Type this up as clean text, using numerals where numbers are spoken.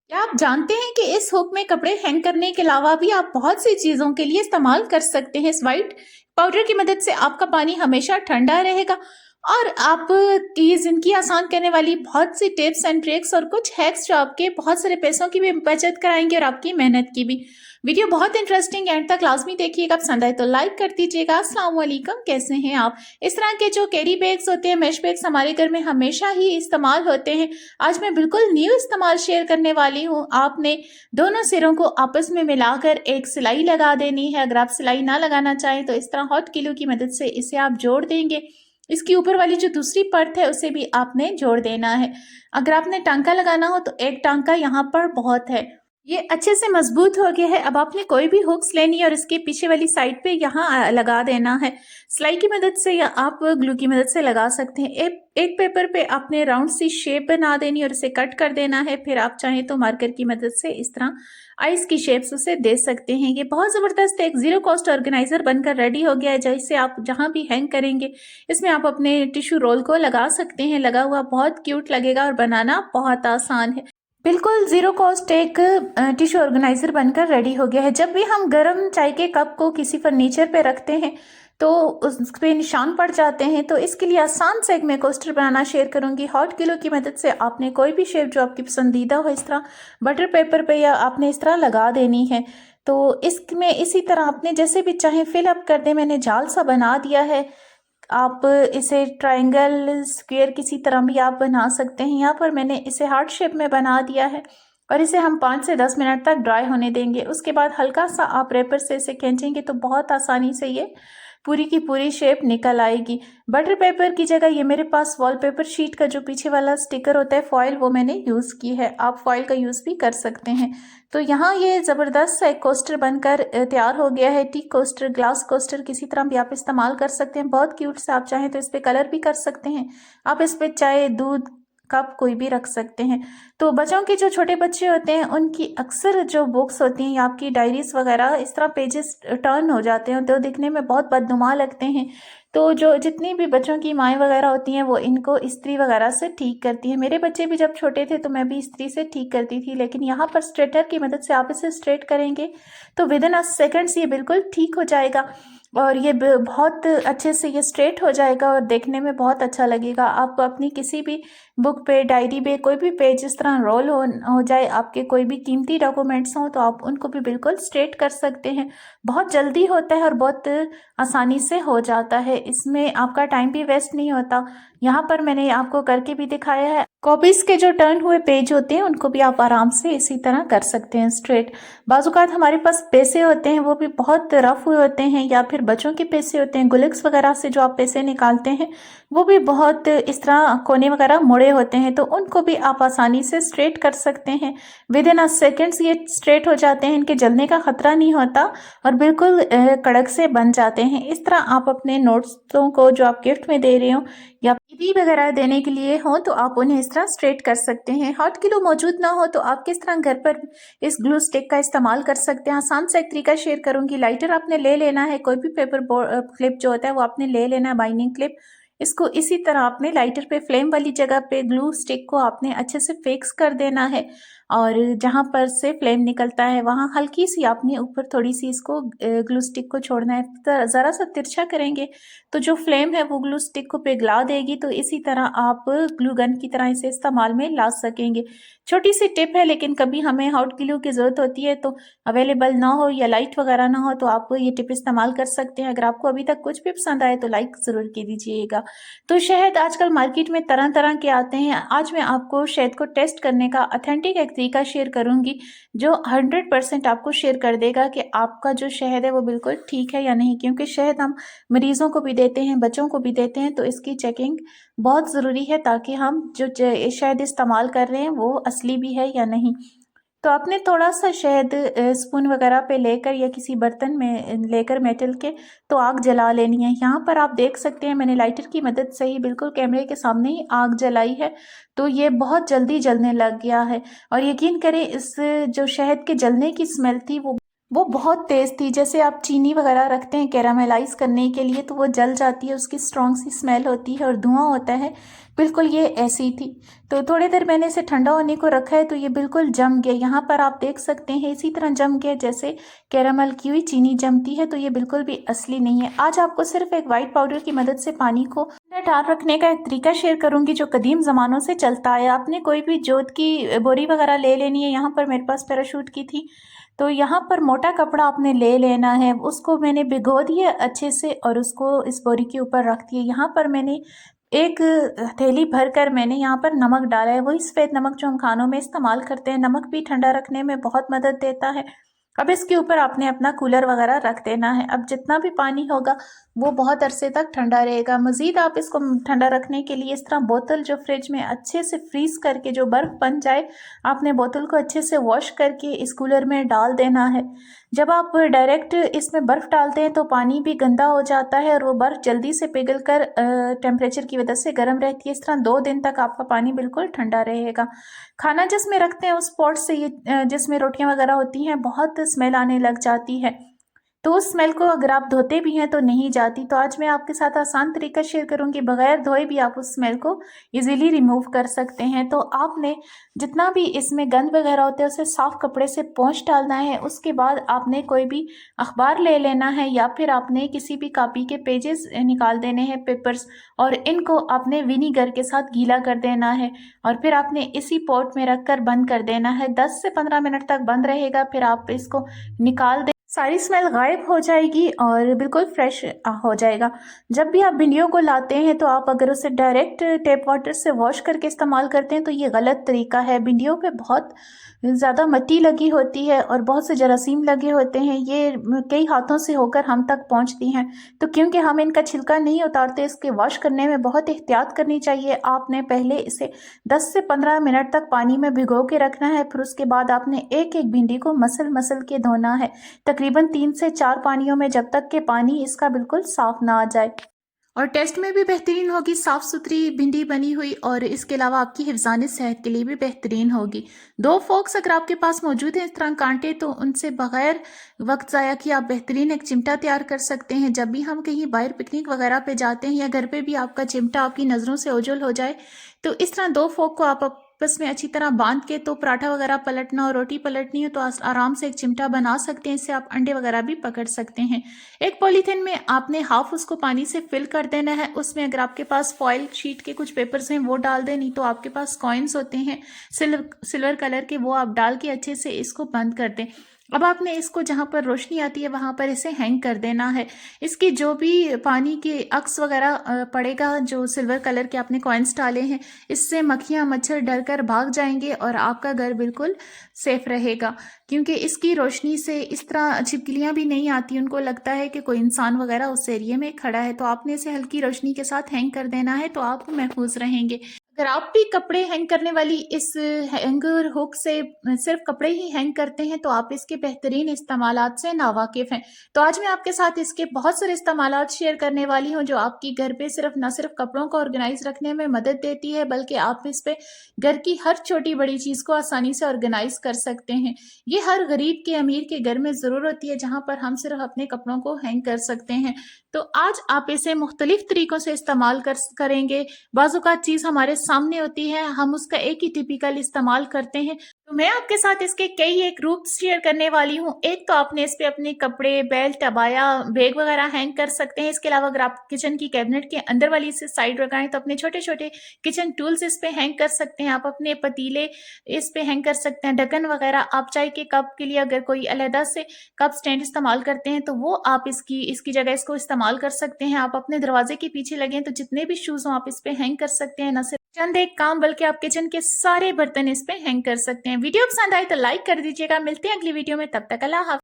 क्या आप जानते हैं कि इस हुक में कपड़े हैंग करने के अलावा भी आप बहुत सी चीज़ों के लिए इस्तेमाल कर सकते हैं। इस वाइट पाउडर की मदद से आपका पानी हमेशा ठंडा रहेगा और आप की ज़िंदगी आसान करने वाली बहुत सी टिप्स एंड ट्रिक्स और कुछ हैक्स जो आपके बहुत सारे पैसों की भी बचत कराएंगे और आपकी मेहनत की भी। वीडियो बहुत इंटरेस्टिंग, एंड तक लाजमी देखिएगा। पसंद आए तो लाइक कर दीजिएगा। अस्सलाम वालेकुम, कैसे हैं आप? इस तरह के जो कैरी बैग्स होते हैं, मैश बैग्स, हमारे घर में हमेशा ही इस्तेमाल होते हैं। आज मैं बिल्कुल न्यू इस्तेमाल शेयर करने वाली हूँ। आपने दोनों सिरों को आपस में मिलाकर एक सिलाई लगा देनी है। अगर आप सिलाई ना लगाना चाहें तो इस तरह हॉट ग्लू की मदद से इसे आप जोड़ देंगे। इसकी ऊपर वाली जो दूसरी परत है उसे भी आपने जोड़ देना है। अगर आपने टांका लगाना हो तो एक टांका यहाँ पर बहुत है। ये अच्छे से मजबूत हो गया है। अब आपने कोई भी हुक्स लेनी है और इसके पीछे वाली साइड पे यहाँ लगा देना है। सिलाई की मदद से या आप ग्लू की मदद से लगा सकते हैं। एक पेपर पे आपने राउंड सी शेप बना देनी और इसे कट कर देना है। फिर आप चाहें तो मार्कर की मदद से इस तरह आइस की शेप्स उसे दे सकते हैं। ये बहुत ज़बरदस्त एक ज़ीरो कॉस्ट ऑर्गेनाइजर बनकर रेडी हो गया है, जैसे आप जहाँ भी हैंग करेंगे इसमें आप अपने टिश्यू रोल को लगा सकते हैं। लगा हुआ बहुत क्यूट लगेगा और बनाना बहुत आसान है। बिल्कुल ज़ीरो कॉस्ट एक टिश्यू ऑर्गेनाइज़र बनकर रेडी हो गया है। जब भी हम गर्म चाय के कप को किसी फर्नीचर पे रखते हैं तो उस पे निशान पड़ जाते हैं, तो इसके लिए आसान से एक मैं कोस्टर बनाना शेयर करूंगी। हॉट ग्लू की मदद से आपने कोई भी शेप जो आपकी पसंदीदा हो इस तरह बटर पेपर पे या आपने इस तरह लगा देनी है। तो इसमें इसी तरह आपने जैसे भी चाहे फिल अप कर दे। मैंने जाल सा बना दिया है। आप इसे ट्रायंगल, स्क्वायर किसी तरह भी आप बना सकते हैं। यहाँ पर मैंने इसे हार्ट शेप में बना दिया है और इसे हम 5 से 10 मिनट तक ड्राई होने देंगे। उसके बाद हल्का सा आप रेपर से इसे खींचेंगे तो बहुत आसानी से ये पूरी की पूरी शेप निकल आएगी। बटर पेपर की जगह ये मेरे पास वॉलपेपर शीट का जो पीछे वाला स्टिकर होता है फॉयल, वो मैंने यूज़ की है। आप फॉयल का यूज़ भी कर सकते हैं। तो यहाँ ये ज़बरदस्त सा एक कोस्टर बनकर तैयार हो गया है। टी कोस्टर, ग्लास कोस्टर, किसी तरह भी आप इस्तेमाल कर सकते हैं। बहुत क्यूट से, आप चाहें तो इस पर कलर भी कर सकते हैं। आप इस पर चाय, दूध, कप कोई भी रख सकते हैं। तो बच्चों के जो छोटे बच्चे होते हैं उनकी अक्सर जो बुक्स होती हैं या आपकी डायरीज वगैरह इस तरह पेजेस टर्न हो जाते हैं तो दिखने में बहुत बदनुमा लगते हैं। तो जो जितनी भी बच्चों की माएँ वगैरह होती हैं वो इनको इस्त्री वगैरह से ठीक करती हैं। मेरे बच्चे भी जब छोटे थे तो मैं भी इस्त्री से ठीक करती थी, लेकिन यहाँ पर स्ट्रेटर की मदद से आप इसे स्ट्रेट करेंगे तो विद इन अ सेकेंड्स ये बिल्कुल ठीक हो जाएगा और ये बहुत अच्छे से ये स्ट्रेट हो जाएगा और देखने में बहुत अच्छा लगेगा। आप अपनी किसी भी बुक पे, डायरी पे कोई भी पेज इस तरह रोल हो जाए, आपके कोई भी कीमती डॉक्यूमेंट्स हों तो आप उनको भी बिल्कुल स्ट्रेट कर सकते हैं। बहुत जल्दी होता है और बहुत आसानी से हो जाता है। इसमें आपका टाइम भी वेस्ट नहीं होता। यहाँ पर मैंने आपको करके भी दिखाया है। कॉपीज़ के जो टर्न हुए पेज होते हैं उनको भी आप आराम से इसी तरह कर सकते हैं स्ट्रेट। बाज़ात हमारे पास पैसे होते हैं वो भी बहुत रफ हुए होते हैं, या फिर बच्चों के पैसे होते हैं, गुलिक्स वगैरह से जो आप पैसे निकालते हैं वो भी बहुत इस तरह कोने वगैरह मुड़े होते हैं, तो उनको भी आप आसानी से स्ट्रेट कर सकते हैं। विद इन अ सेकेंड्स ये स्ट्रेट हो जाते हैं, इनके जलने का खतरा नहीं होता और बिल्कुल कड़क से बन जाते हैं। इस तरह आप अपने नोट्सों को जो आप गिफ्ट में दे रहे हो या ईदी वगैरह देने के लिए हो तो आप उन्हें इस तरह स्ट्रेट कर सकते हैं। हॉट ग्लू मौजूद ना हो तो आप किस तरह घर पर इस ग्लू स्टिक का इस्तेमाल कर सकते हैं, आसान सा एक तरीका शेयर करूंगी। लाइटर आपने ले लेना है, कोई भी पेपर क्लिप जो होता है वो आपने ले लेना है, बाइंडिंग क्लिप। इसको इसी तरह आपने लाइटर पे फ्लेम वाली जगह पे ग्लू स्टिक को आपने अच्छे से फिक्स कर देना है और जहाँ पर से फ्लेम निकलता है वहाँ हल्की सी आपने ऊपर थोड़ी सी इसको ग्लू स्टिक को छोड़ना है। ज़रा सा तिरछा करेंगे तो जो फ्लेम है वो ग्लू स्टिक को पिघला देगी। तो इसी तरह आप ग्लू गन की तरह इसे इस्तेमाल में ला सकेंगे। छोटी सी टिप है, लेकिन कभी हमें हॉट ग्लू की ज़रूरत होती है तो अवेलेबल ना हो या लाइट वगैरह ना हो तो आप ये टिप इस्तेमाल कर सकते हैं। अगर आपको अभी तक कुछ भी पसंद आए तो लाइक ज़रूर कीजिएगा। तो शहद आजकल मार्केट में तरह तरह के आते हैं। आज मैं आपको शहद को टेस्ट करने का ऑथेंटिक एक तरीका शेयर करूंगी जो 100% आपको शेयर कर देगा कि आपका जो शहद है वो बिल्कुल ठीक है या नहीं, क्योंकि शहद हम मरीजों को भी देते हैं, बच्चों को भी देते हैं, तो इसकी चेकिंग बहुत ज़रूरी है ताकि हम जो शहद इस्तेमाल कर रहे हैं वो असली भी है या नहीं। तो आपने थोड़ा सा शहद स्पून वगैरह पे लेकर या किसी बर्तन में लेकर मेटल के तो आग जला लेनी है। यहाँ पर आप देख सकते हैं मैंने लाइटर की मदद से ही बिल्कुल कैमरे के सामने ही आग जलाई है, तो ये बहुत जल्दी जलने लग गया है। और यकीन करें इस जो शहद के जलने की स्मेल थी वो वो बहुत तेज़ थी। जैसे आप चीनी वगैरह रखते हैं कैरामेलाइज़ करने के लिए तो वो जल जाती है, उसकी स्ट्रॉन्ग सी स्मेल होती है और धुआं होता है, बिल्कुल ये ऐसी थी। तो थोड़ी देर मैंने इसे ठंडा होने को रखा है तो ये बिल्कुल जम गया। यहाँ पर आप देख सकते हैं इसी तरह जम गया जैसे कैरामल की हुई चीनी जमती है, तो ये बिल्कुल भी असली नहीं है। आज आपको सिर्फ एक वाइट पाउडर की मदद से पानी को डाल रखने का एक तरीका शेयर करूंगी जो कदीम ज़मानों से चलता है। आपने कोई भी जोत की बोरी वगैरह ले लेनी है। यहाँ पर मेरे पास पैराशूट की थी, तो यहाँ पर मोटा कपड़ा आपने ले लेना है। उसको मैंने भिगो दिया अच्छे से और उसको इस बोरी के ऊपर रख दिया। यहाँ पर मैंने एक थैली भर कर मैंने यहाँ पर नमक डाला है, वही सफ़ेद नमक जो हम खानों में इस्तेमाल करते हैं। नमक भी ठंडा रखने में बहुत मदद देता है। अब इसके ऊपर आपने अपना कूलर वगैरह रख देना है। अब जितना भी पानी होगा वो बहुत अरसे तक ठंडा रहेगा। मज़ीद आप इसको ठंडा रखने के लिए इस तरह बोतल जो फ्रिज में अच्छे से फ्रीज़ करके जो बर्फ़ बन जाए, आपने बोतल को अच्छे से वॉश करके इस कूलर में डाल देना है। जब आप डायरेक्ट इसमें बर्फ़ डालते हैं तो पानी भी गंदा हो जाता है और वो बर्फ़ जल्दी से पिघल कर टेम्परेचर की वजह से गर्म रहती है। इस तरह 2 दिन तक आपका पानी बिल्कुल ठंडा रहेगा। खाना जिसमें रखते हैं उस पॉट से ये जिसमें रोटियां वगैरह होती हैं बहुत स्मेल आने लग जाती है, तो उस स्मेल को अगर आप धोते भी हैं तो नहीं जाती। तो आज मैं आपके साथ आसान तरीका शेयर करूंगी, बगैर धोए भी आप उस स्मेल को इजीली रिमूव कर सकते हैं। तो आपने जितना भी इसमें गंद वगैरह होते हैं उसे साफ कपड़े से पोंछ डालना है। उसके बाद आपने कोई भी अखबार ले लेना है या फिर आपने किसी भी कॉपी के पेजेस निकाल देने हैं, पेपर्स, और इनको आपने विनीगर के साथ गीला कर देना है और फिर आपने इसी पॉट में रख कर बंद कर देना है। 10 से 15 मिनट तक बंद रहेगा। फिर आप इसको निकाल दें, सारी स्मेल गायब हो जाएगी और बिल्कुल फ्रेश हो जाएगा। जब भी आप भिंडियों को लाते हैं तो आप अगर उसे डायरेक्ट टैप वाटर से वॉश करके इस्तेमाल करते हैं तो ये गलत तरीका है। भिंडियों पे बहुत ज़्यादा मिट्टी लगी होती है और बहुत से जरासीम लगे होते हैं, ये कई हाथों से होकर हम तक पहुंचती हैं। तो क्योंकि हम इनका छिलका नहीं उतारते, इसके वॉश करने में बहुत एहतियात करनी चाहिए। आपने पहले इसे 10 से 15 मिनट तक पानी में भिगो के रखना है। फिर उसके बाद आपने एक एक भिंडी को मसल मसल के धोना है, तकरीबन 3 से 4 पानियों में, जब तक कि पानी इसका बिल्कुल साफ ना आ जाए। और टेस्ट में भी बेहतरीन होगी, साफ़ सुथरी भिंडी बनी हुई, और इसके अलावा आपकी हिफ्ज़ान सेहत के लिए भी बेहतरीन होगी। 2 फोक्स अगर आपके पास मौजूद हैं इस तरह कांटे, तो उनसे बगैर वक्त ज़ाया किए आप बेहतरीन एक चिमटा तैयार कर सकते हैं। जब भी हम कहीं बाहर पिकनिक वगैरह पे जाते हैं या घर पे भी आपका चिमटा आपकी नज़रों से ओझल हो जाए, तो इस तरह 2 फोक को आप आपस में अच्छी तरह बांध के, तो पराठा वगैरह पलटना और रोटी पलटनी हो तो आराम से एक चिमटा बना सकते हैं। इससे आप अंडे वगैरह भी पकड़ सकते हैं। एक पॉलीथीन में आपने हाफ उसको पानी से फिल कर देना है। उसमें अगर आपके पास फॉइल शीट के कुछ पेपर्स हैं वो डाल दें, नहीं तो आपके पास कॉइन्स होते हैं सिल्वर कलर के, वो आप डाल के अच्छे से इसको बंद कर दें। अब आपने इसको जहाँ पर रोशनी आती है वहाँ पर इसे हैंग कर देना है। इसकी जो भी पानी के अक्स वगैरह पड़ेगा, जो सिल्वर कलर के आपने कॉइन्स डाले हैं, इससे मक्खियाँ मच्छर डर कर भाग जाएंगे और आपका घर बिल्कुल सेफ रहेगा। क्योंकि इसकी रोशनी से इस तरह छिपकलियाँ भी नहीं आती, उनको लगता है कि कोई इंसान वगैरह उस एरिया में खड़ा है। तो आपने इसे हल्की रोशनी के साथ हैंग कर देना है, तो आप महफूज रहेंगे। अगर आप भी कपड़े हैंग करने वाली इस हैंगर हुक से सिर्फ कपड़े ही हैंग करते हैं तो आप इसके बेहतरीन इस्तेमालात से नावाकिफ़ हैं। तो आज मैं आपके साथ इसके बहुत सारे इस्तेमालात शेयर करने वाली हूँ जो आपकी घर पे सिर्फ न सिर्फ कपड़ों को ऑर्गेनाइज रखने में मदद देती है, बल्कि आप इस पे घर की हर छोटी बड़ी चीज़ को आसानी से ऑर्गेनाइज कर सकते हैं। ये हर गरीब के अमीर के घर में ज़रूर होती है, जहाँ पर हम सिर्फ अपने कपड़ों को हैंग कर सकते हैं। तो आज आप इसे मुख्तलिफ तरीकों से इस्तेमाल करेंगे। बाज़-औक़ात चीज़ हमारे सामने होती है, हम उसका एक ही टिपिकल इस्तेमाल करते हैं। तो मैं आपके साथ इसके कई एक रूप शेयर करने वाली हूँ। एक तो आपने इस पे अपने कपड़े, बेल्ट, अबाया, बैग वगैरह हैंग कर सकते हैं। इसके अलावा अगर आप किचन की कैबिनेट के अंदर वाली से साइड लगाएं तो अपने छोटे छोटे किचन टूल्स इस पे हैंग कर सकते हैं। आप अपने पतीले इस पे हैंग कर सकते हैं, ढक्कन वगैरह। आप चाय के कप के लिए अगर कोई अलहदा से कप स्टैंड इस्तेमाल करते हैं तो वो आप इसकी जगह इसको इस्तेमाल कर सकते हैं। आप अपने दरवाजे के पीछे लगें तो जितने भी शूज़ हों आप इस पे हैंग कर सकते हैं। न सिर्फ चंद एक काम, बल्कि आप किचन के सारे बर्तन इस पे हैंग कर सकते हैं। वीडियो पसंद आए तो लाइक कर दीजिएगा। मिलते हैं अगली वीडियो में, तब तक अल्लाह हाफ़िज़।